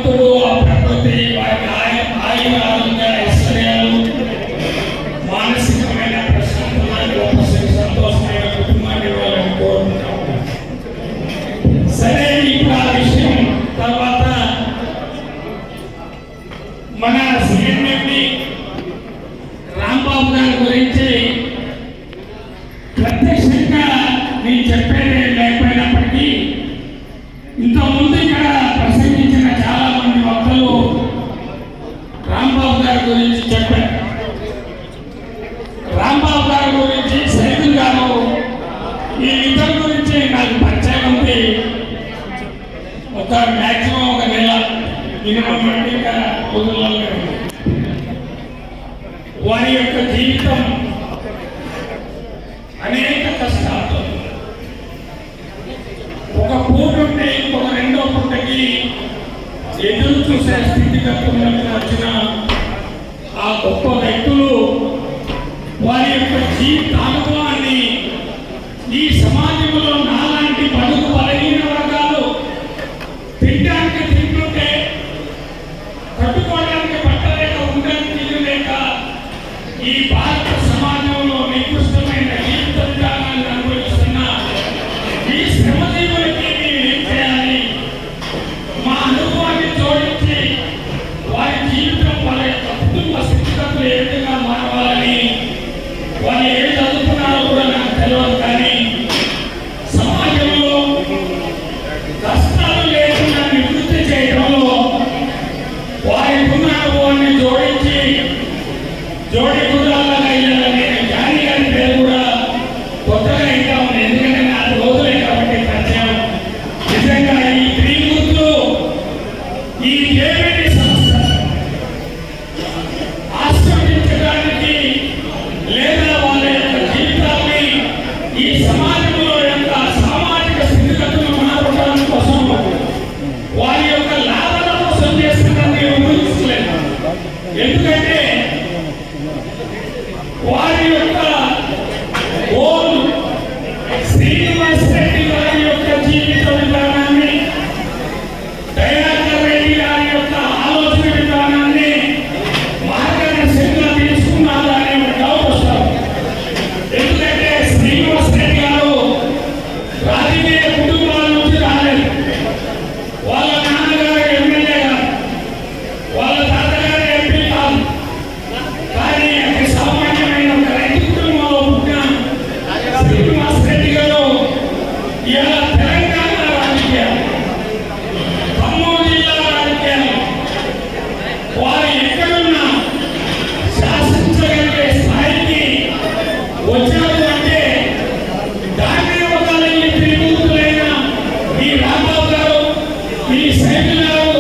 భగవంతుడు ఆ ప్రకృతి వారి ఆయుర ఆరోగ్య ఐశ్వర్యాలు మానసికమైన ప్రశాంతమైన గొప్ప సంతోషమైన కుటుంబాన్ని ఇవ్వాలని కోరుకుంటాం. సరే, ఇప్పుడు ఆ విషయం తర్వాత మన సీఎండి రాంబాబు గారి గురించి ప్రత్యక్షంగా నేను చెప్పేది లేకపోయినప్పటికీ ఇంతకుముందు ఇక్కడ ప్రసంగించిన చాలా మంది వక్తలు రాంబాబు గారి గురించి చెప్పారు. రాంబాబు గారి గురించి సైదుల్ గారు ఈ ఇద్దరు గురించి నాకు పరిచయం ఉంది. ఒక మ్యాక్సిమం ఒక నెల మినిమం రోజులలో వారి యొక్క జీవితం అనేక కష్టాలతో ఒక పూట ఉంటే ఇంకొక రెండో పూటకి ఎదురు చూసే స్థితిగతులకు వచ్చిన ఆ గొప్ప వ్యక్తులు వారి యొక్క జీవిత అనుభవాన్ని ఈ సమాజంలో నాలాంటి బడుగు బలహీన వర్గాలు తినడానికి తింటుంటే కట్టుకోవడానికి బట్టలేక ఉండడానికి తీయలేక ఈ భారత సమాజంలో నికృష్టమైన జీవిత విధానాన్ని అనుభవిస్తున్న ఈ శ్రమజీవులకి మేము ఏం చేయాలి, మా అనుభవాన్ని జోడించి వారి జీవితం వాళ్ళ యొక్క కుటుంబ స్థితిగతులు ఏ విధంగా మారవాలని వాళ్ళు ఏం చదువుకున్నారో కూడా నాకు తెలియదు. కానీ సమాజంలో కష్టాలు లేకుండా నివృత్తి చేయడంలో వారి ఉన్న అనుభవాన్ని జోడించి జోడి కుటుంబాలుగా అయ్యాలని జానీ గారి పేరు కూడా కొత్తగా ఇంకా ఉంది. ఎందుకంటే 4 రోజులే కాబట్టి పరిచయం. నిజంగా ఈ త్రిమూర్తులు ఈ ఏమిటి సంస్థ ఆస్వాదించడానికి లేదా వాళ్ళ యొక్క జీవితాన్ని ఈ సమాజంలో యొక్క సామాజిక స్థితిగతులు మారడం కోసం వారి యొక్క లాభాల కోసం చేస్తున్నది ఊహించలేదు. ఎందుకంటే వారి యొక్క ఓన్ శ్రీనివాస్ రెడ్డి గారి యొక్క జీవిత విధానాన్ని, దయాకర్ రెడ్డి గారి యొక్క ఆలోచన విధానాన్ని మార్గదర్శకంగా తీసుకున్నారు అనే ఒక డౌట్ వస్తారు. ఎందుకంటే శ్రీనివాస్ రెడ్డి గారు రాజకీయ కుటుంబాల నుంచి రాలేదు. వాళ్ళ నాన్నగారు ఎమ్మెల్యే గారు, వాళ్ళ తాతగారు ఎంపీ కాదు. కానీ అతి సామాన్యమైన ఒక రైతు కుటుంబంలో పుట్టిన శ్రీనివాస్ రెడ్డి గారు ఇలా తెలంగాణ రాజకీయాలు, ఖమ్మం జిల్లా రాజకీయాలు వారు ఎక్కడున్నా శాసించగలిగే స్థాయికి వచ్చారు. అంటే దాన్ని ఒక ఈ త్రిమూర్తులైన ఈ రాంబాబు గారు, ఈ సైదుల్ గారు,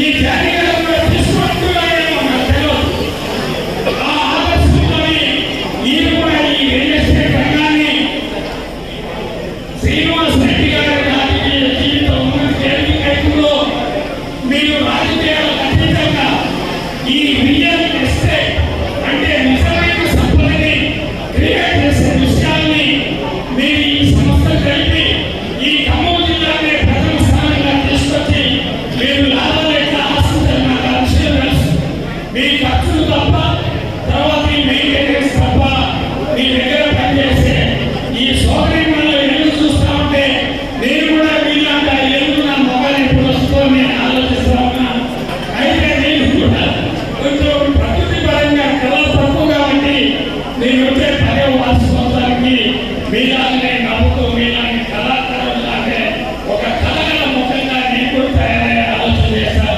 ఈ జానీ గారు కూడా తీసుకుంటున్నారేమో నాకు తెలియదు. ఆ ఆలోచనతోని మీరు కూడా ఈ రియల్ ఎస్టేట్ రంగాన్ని శ్రీనివాస్ రెడ్డి గారి రాజకీయ జీవితం కేంద్రీకరించడంలో మీరు రాజకీయాలకు అతీతంగా ఈ రియల్ ఎస్టేట్ అంటే నిజమైన సంపదని క్రియేట్ చేసే విషయాన్ని మీరు ఈ సంస్థలు కలిపి ఈ ఖమ్మం జిల్లానే ప్రథమ స్థానంగా తీసుకొచ్చి మీరు లాభాలు ఎట్లా ఆశించారు నాకు ఆ విషయం తెలుసు. మీ ఖర్చులు తప్ప తర్వాత ఈ మెయింటెనెన్స్ తప్ప మీ దగ్గర పనిచేసే ఈ సౌకర్యంలో ఎదురు చూస్తా ఉంటే నేను కూడా వీళ్ళంతా ఎందుకు నా మొబైల్ ఎప్పుడు వస్తుందో నేను ఆలోచిస్తా ఉన్నా. అయితే నేను కూడా కొంచెం ప్రకృతి పరంగా కళ తక్కువ కాబట్టి నేను వచ్చే 10వ వార్షికోత్సవానికి మీలాగనే నవ్వుతూ మీలాంటి కళాకారులు అంటే ఒక కళగల ముఖంగా నేను కూడా తయారయ్యే ఆలోచన చేస్తా.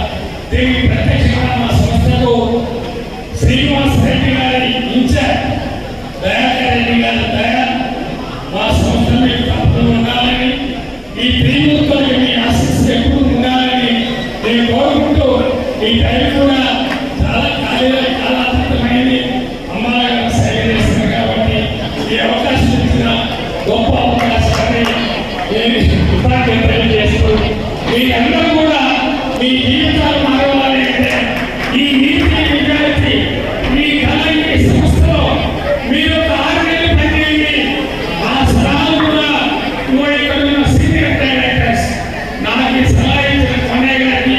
దీనికి ప్రత్యక్షంగా మా సంస్థకు శ్రీనివాస్ రెడ్డి గారి ఇన్ఛార్జ్ దయాకర్ రెడ్డి గారి దయ మా సంస్థ మీకు తప్పకుండా ఉండాలని, ఈ త్రిమూర్తులకి మీ ఆశీస్సులు ఎప్పుడు ఉండాలని నేను కోరుకుంటూ ఈ టైం కూడా చాలా కాలాతీతమైంది. అమ్మాయిగా సేవ చేస్తున్నారు కాబట్టి ఈ అవకాశం ఇచ్చిన గొప్ప అవకాశాన్ని నేను కృతజ్ఞతలు చేస్తూ మీ అందరూ కూడా మీ జీవితాలు మారవాలి అంటే ఈ నీతి నిజాయితీ మీ కళ ఈ సంస్థలో మీరు ఒక 6 నెలలు పనిచేయండి. ఆ సలహాలు కూడా ఇక్కడ ఉన్న సీనియర్ డైరెక్టర్స్ నాకు ఈ సలహా ఇచ్చిన కొనే గారికి,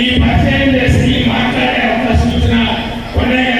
ఈ పరిచయం చేసి మాట్లాడే అవకాశం ఇచ్చిన కొండయ్య